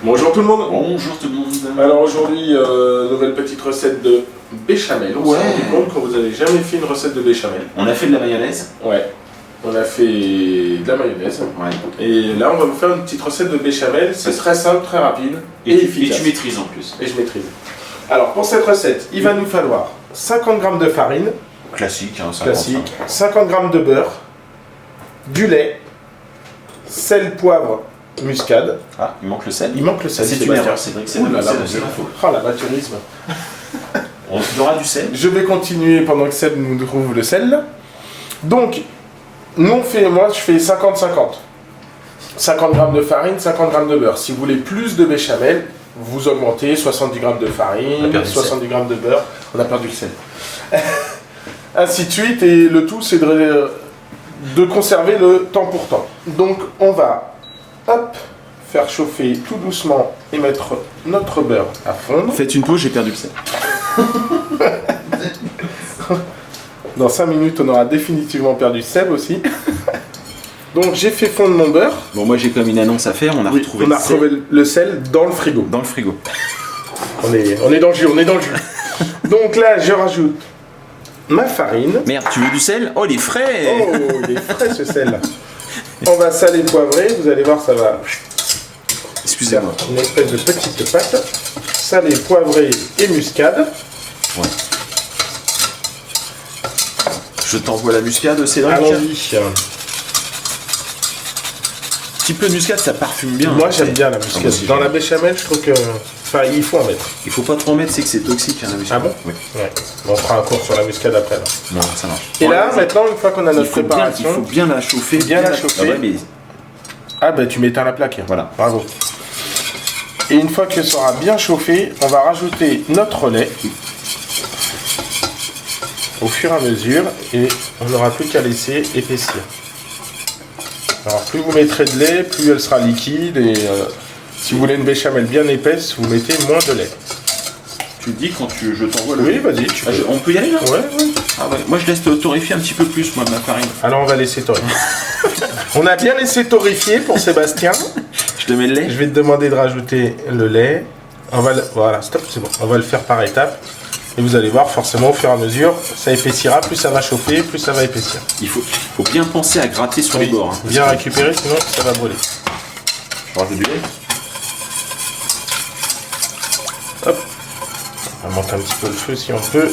Bonjour tout le monde. Bonjour tout le monde. Alors aujourd'hui, nouvelle petite recette de béchamel. On s'est rendu compte que vous n'avez jamais fait une recette de béchamel. On a fait de la mayonnaise. Ouais. On a fait de la mayonnaise. Ouais. Et là, on va vous faire une petite recette de béchamel. C'est très simple, très rapide et efficace. Et tu maîtrises en plus. Et je maîtrise. Alors pour cette recette, il va nous falloir 50 g de farine. Classique, hein, 50 g de beurre, du lait, sel, poivre, muscade. Ah, il manque le sel. Il manque le sel. C'est une erreur, c'est vrai que c'est la faute. Oh l'amateurisme. On aura du sel. Je vais continuer pendant que Seb nous trouve le sel. Donc, moi je fais 50-50. 50 g de farine, 50 g de beurre. Si vous voulez plus de béchamel, vous augmentez 70 g de farine, 70 g de beurre. On a perdu le sel. Ainsi de suite, et le tout c'est de conserver le temps pour temps. Donc on va faire chauffer tout doucement et mettre notre beurre à fondre. Faites une pause, j'ai perdu le sel. Dans 5 minutes, on aura définitivement perdu Seb aussi. Donc j'ai fait fondre mon beurre. Bon, moi j'ai comme une annonce à faire, on a retrouvé le sel dans le frigo. Dans le frigo. On est dans le jus, on est dans le jus. Donc là, je rajoute ma farine. Merde, tu veux du sel? Oh, il est frais! Oh, il est frais ce sel. On va saler, poivrer, vous allez voir, ça va. Excusez-moi. Une espèce de petite pâte. Salé, poivré et muscade. Ouais. Je t'envoie la muscade, Cédric. Allons-y. Un petit peu de muscade, ça parfume bien. Moi, j'aime bien la muscade. Dans la béchamel, je trouve que... Enfin, il faut en mettre. Il faut pas trop en mettre, c'est que c'est toxique, hein, la muscade. Ah bon? Oui. Ouais. On fera un cours sur la muscade après. Là. Non, ça marche. Et là, maintenant, une fois qu'on a notre préparation... Il faut bien la chauffer. Bien la chauffer. Ah, ouais, mais... Ah bah tu m'éteins la plaque. Voilà. Bravo. Et une fois que ça sera bien chauffé, on va rajouter notre lait au fur et à mesure et on n'aura plus qu'à laisser épaissir. Alors plus vous mettrez de lait, plus elle sera liquide et si vous voulez une béchamel bien épaisse, vous mettez moins de lait. Tu dis quand je t'envoie le... Oui, vas-y. On peut y aller là? Ouais. Ah ouais. Moi je laisse torréfier un petit peu plus, moi, ma farine. Alors on va laisser torréfier. On a bien laissé torréfier pour Sébastien. Je te mets le lait. Je vais te demander de rajouter le lait. Voilà, stop, c'est bon. On va le faire par étapes. Et vous allez voir, forcément, au fur et à mesure, ça épaissira. Plus ça va chauffer, plus ça va épaissir. Il faut bien penser à gratter sur les bords. Hein, bien récupérer, sinon ça va brûler. Je rajoute du lait. Hop. On va monter un petit peu le feu si on peut.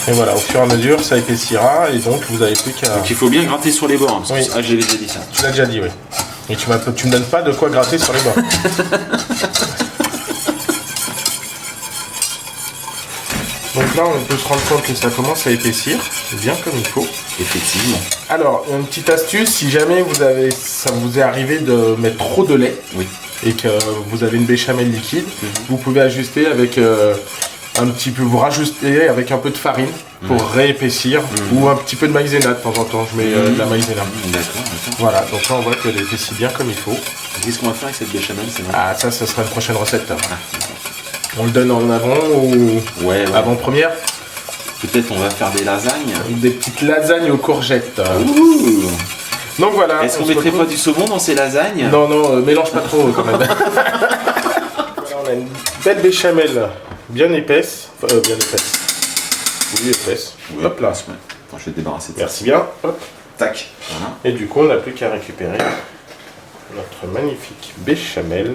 Et voilà, au fur et à mesure, ça épaissira. Et donc, vous n'avez plus qu'à... Donc il faut bien gratter sur les bords. Hein, parce que... Oui. j'ai déjà dit ça. Tu l'as déjà dit, oui. Et tu me donnes pas de quoi gratter sur les bords. Donc là, on peut se rendre compte que ça commence à épaissir, bien comme il faut. Effectivement. Alors, une petite astuce, si jamais ça vous est arrivé de mettre trop de lait, oui, et que vous avez une béchamel liquide, vous pouvez ajuster avec un petit peu, vous rajoutez avec un peu de farine pour réépaissir, ou un petit peu de maïzena de temps en temps, je mets de la maïzena. D'accord. Voilà, donc là on voit qu'elle épaissit bien comme il faut. Qu'est-ce qu'on va faire avec cette béchamel? Ah, ça sera une prochaine recette. On le donne en avant ou avant-première? Peut-être on va faire des lasagnes. Des petites lasagnes aux courgettes. Ouh. Donc voilà. Est-ce qu'on mettrait pas du saumon dans ces lasagnes? Non, mélange pas trop quand même. Voilà, on a une belle béchamel bien épaisse. Bien épaisse. Oui, épaisse. Oui, hop là. Ouais. Attends, je vais te débarrasser de ça. Merci bien. Hop. Tac. Voilà. Et du coup, on n'a plus qu'à récupérer notre magnifique béchamel.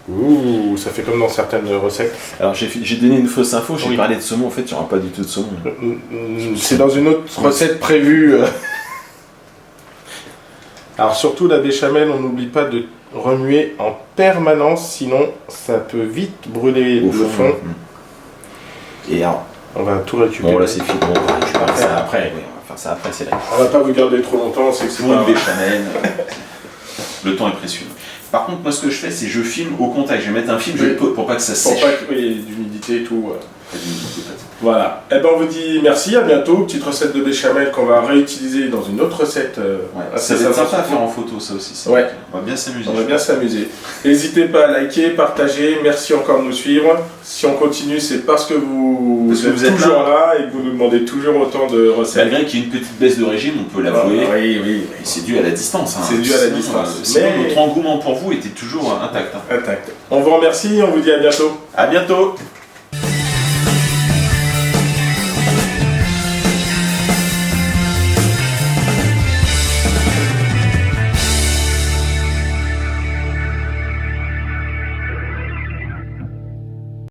Ouh, ça fait comme dans certaines recettes. Alors j'ai donné une fausse info, j'ai parlé de saumon, en fait il n'y aura pas du tout de saumon. C'est dans une autre recette prévue. Alors surtout la béchamel, on n'oublie pas de remuer en permanence, sinon ça peut vite brûler le fond. Et alors, on va tout récupérer. Bon là c'est fini, on va récupérer ça après. Oui, on va faire ça après, c'est là. On va pas vous garder trop longtemps, c'est que c'est pas une béchamel. Le temps est précieux. Par contre, moi ce que je fais, c'est je filme au contact. Je vais mettre un film pour pas que ça sèche. Pour pas qu'il y ait d'humidité et tout. Voilà. Et ben on vous dit merci, à bientôt. Petite recette de béchamel qu'on va réutiliser dans une autre recette. Ça va être sympa à faire en photo, ça aussi. Ouais. On va bien s'amuser. On va bien s'amuser. N'hésitez pas à liker, partager. Merci encore de nous suivre. Si on continue, c'est parce que vous êtes toujours là et que vous nous demandez toujours autant de recettes. Malgré qu'il y ait une petite baisse de régime, on peut l'avouer. Oui. C'est dû à la distance. C'est dû à la distance. Sinon, notre engouement pour vous était toujours intact. Intact. On vous remercie, on vous dit à bientôt. À bientôt.